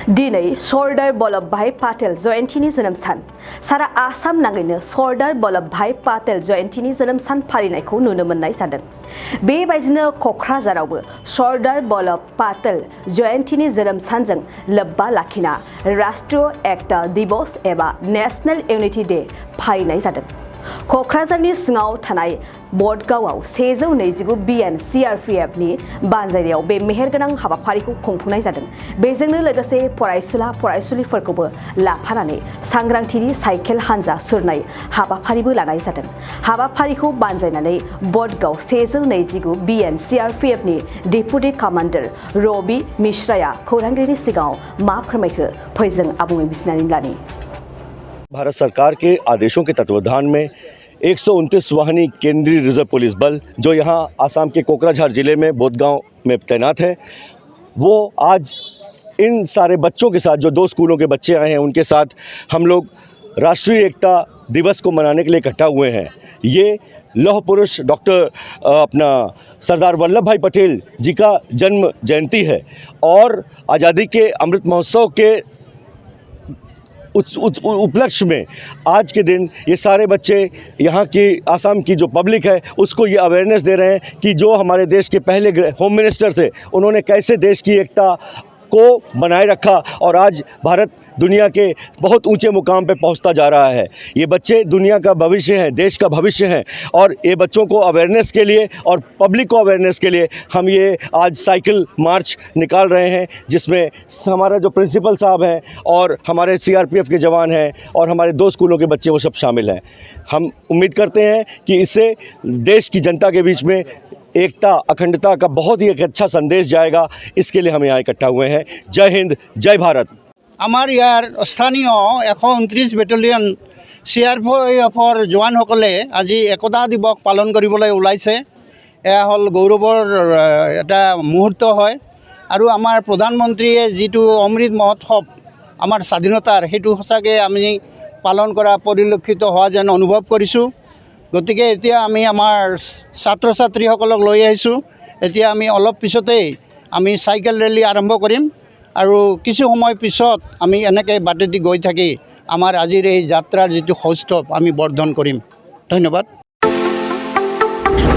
दिनै सरदार वल्लभभाई पाटेल जयन्तीनि जोनोम सान सारा आसाम नाङैनो सरदार वल्लभभाई पाटेल जयन्तीनि जोनोम सान फालिनायखौ नुनो मोननाय जादों। बेबायदिनो क'क्राझारावबो सरदार वल्लभ पाटेल जयन्तीनि जोनोम सानजों लोब्बा लाखिना राष्ट्रीय एकता दिवस एबा नेशनेल यूनिटी डे फालिनाय जादों। क'क्राझारनि सिङाव थानाय बडगावआव 129 BN CRPF नि बानजायनायाव बे मेहेरगोनां हाबाफारिखौ खुंफुंनाय जादों। बेजोंनो लोगोसे फरायसुला फरायसुलिफोरखौबो लाफानानै सांग्रांथिनि साइकेल हानजा सुरनाय हाबाफारिबो लानाय जादों। हाबाफारिखौ बानजायनानै बडगाव 129 BN CRPF नि डेपुटी कमान्डार रबि मिश्राया खौरांगिरिनि सिगाङाव मा फोरमायखो फै जों आबुङै मिथिनानै लानि। भारत सरकार के आदेशों के तत्वाधान में 129 वाहिनी केंद्रीय रिजर्व पुलिस बल जो यहाँ आसाम के कोकराझार जिले में बोधगांव में तैनात है, वो आज इन सारे बच्चों के साथ जो 2 स्कूलों के बच्चे आए हैं उनके साथ हम लोग राष्ट्रीय एकता दिवस को मनाने के लिए इकट्ठा हुए हैं। ये लौह पुरुष डॉक्टर सरदार वल्लभ भाई पटेल जी का जन्म जयंती है और आज़ादी के अमृत महोत्सव के उपलक्ष्य में आज के दिन ये सारे बच्चे यहाँ की आसाम की जो पब्लिक है उसको ये अवेयरनेस दे रहे हैं कि जो हमारे देश के पहले होम मिनिस्टर थे उन्होंने कैसे देश की एकता को बनाए रखा और आज भारत दुनिया के बहुत ऊंचे मुकाम पे पहुंचता जा रहा है। ये बच्चे दुनिया का भविष्य हैं, देश का भविष्य हैं और ये बच्चों को अवेयरनेस के लिए और पब्लिक को अवेयरनेस के लिए हम ये आज साइकिल मार्च निकाल रहे हैं, जिसमें हमारा जो प्रिंसिपल साहब हैं और हमारे CRPF के जवान हैं और हमारे 2 स्कूलों के बच्चे वो सब शामिल हैं। हम उम्मीद करते हैं कि इससे देश की जनता के बीच में एकता अखंडता का बहुत ही एक अच्छा संदेश जाएगा। इसके लिए हम यहाँ इकट्ठा हुए हैं। जय हिंद, जय भारत। आमार यार स्थानीय 129 बेटेलियन CRPFৰ জোৱানসকলে আজি একতা দিৱস পালন কৰিবলৈ ওলাইছে। এয়া হ'ল গৌৰৱৰ এটা মুহূৰ্ত হয় আৰু আমাৰ প্ৰধানমন্ত্ৰীয়ে যিটো অমৃত মহোৎসৱ আমাৰ স্বাধীনতাৰ সেইটো সঁচাকৈ আমি পালন কৰা পৰিলক্ষিত হোৱা যেন অনুভৱ কৰিছোঁ। গতিকে এতিয়া আমি আমাৰ ছাত্ৰ ছাত্ৰীসকলক লৈ আহিছোঁ। এতিয়া আমি অলপ পিছতেই আমি চাইকেল ৰেলী আৰম্ভ কৰিম আৰু কিছু সময় পিছত আমি এনেকৈ বাটেদি গৈ থাকি আমাৰ আজিৰ এই যাত্ৰাৰ যিটো সৌষ্ঠৱ আমি বৰ্ধন কৰিম। ধন্যবাদ।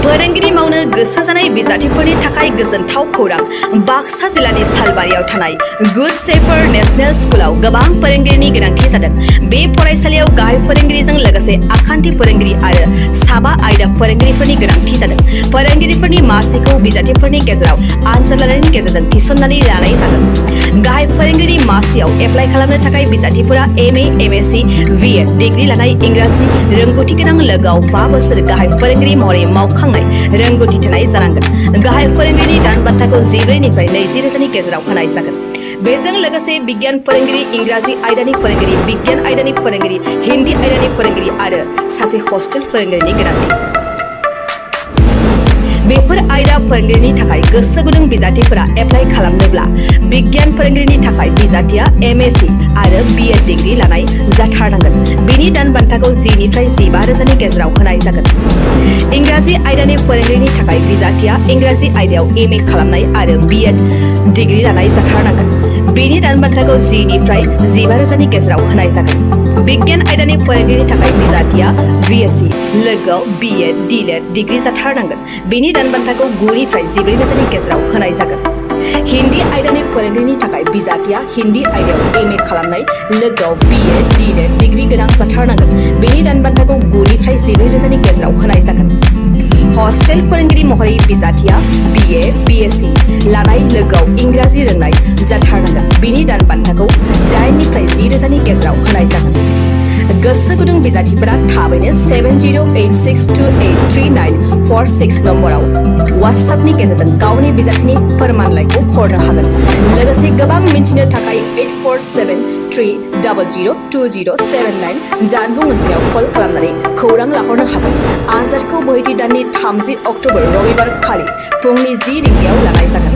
फोरोंगिरि मावनो गोसो जानाय बिजाथिफोरनि थाखाय गोजोनथाव खौरां। बाक्सा जिल्लानि सालबारियाव थानाय गुड शेफार्ड नेशनेल स्कुलाव गोबां फोरोंगिरिनि गोनांथि जादों। बे फरायसालियाव गाहाय फोरोंगिरिजों लोगोसे आखान्थि फोरोंगिरि आरो साबा आयदा फोरोंगिरिफोरनि गोनांथि जादों। फोरोंगिरिफोरनि मासिखौ बिजाथिफोरनि गेजेराव आनजाद लानायनि गेजेरजों थिसननानै लानाय जागोन। गाहाय फोरोंगिरि मासियाव एप्लाइ खालामनो थाखाय बिजाथिफोरा MA, MSc, BEd डिग्री लानाय इंराजि रोंगौथि गोनां लोगोआव 5 बोसोर गाहाय फोरोंगिरि महरै मावखांनाय रोंगौथि थानाय जानांगोन। गाहाय फोरोंगिरिनि दान बान्थाखौ 14 निफ्राय 20 रोजानि गेजेराव होनाय जागोन। बेजों लोगोसे विज्ञान फोरोंगिरि, इंराजि आयदानि फोरोंगिरि, विज्ञान आयदानि फोरोंगिरि, हिन्दी आयदानि फोरोंगिरि आरो सासे हस्टेल फोरोंगिरिनि गोनांथि। बेफोर आयदा फोरोंगिरिनि थाखाय गोसो गुदुं बिजाथिफोरा एप्लाइ खालामनोब्ला विज्ञान फोरोंगिरिनि थाखाय बिजाथिया MSc आरो BEd डिग्री लानाय जाथारनांगोन। बेनि दान बान्थाखौ 10 निफ्राय 15 रोजानि गेजेराव होनाय जागोन। इंराजि आयदानि फोरोंगिरिनि थाखाय बिजाथिया इंराजि आयदायाव MA खालामनाय आरो BEd डिग्री लानाय जाथारनांगोन। बेनि दान बान्थाखौ 10 निफ्राय 15 रोजानि गेजेराव होनाय जागोन। विज्ञान आयदानि फोरोंगिरिनि थाखाय बिजाथिया BSc लोगोआव BEd DLED डिग्री जाथारनांगोन। बेनि दान बान्थाखौ 9 निफ्राय 14 रोजानि गेजेराव होनाय जागोन। हिन्दी आयदानि फोरोंगिरिनि थाखाय बिजाथिया हिन्दी आयदायाव MA खालामनाय लोगोआव BEd DLED डिग्री गोनां जाथारनांगोन। बेनि दान बान्थाखौ 9 निफ्राय 14 रोजानि गेजेराव होनाय जागोन। हस्टेल फोरोंगिरि महरै बिजाथिया BA, BSc लानाय लोगोआव इंराजि रोंनाय जाथारनांगोन। बेनि दान बान्थाखौ 8 निफ्राय 10 रोजानि गेजेराव होनाय जागोन। गोसो गुदुं बिजाथिफोरा थाबैनो 7086283946 नम्बराव WhatsAppनि गेजेरजों गावनि बिजाथिनि फोरमानलाइखौ हरनो हागोन। लोगोसे गोबां मिन्थिनो थाखाय 8473002079 जानबुं अनजिमायाव कल खालामनानै खौरां लाहरनो हागोन। आनजादखौ बोहैथि दाननि 30 अक्ट'बर रबिबार खालि फुंनि 10 रिंगायाव लानाय जागोन।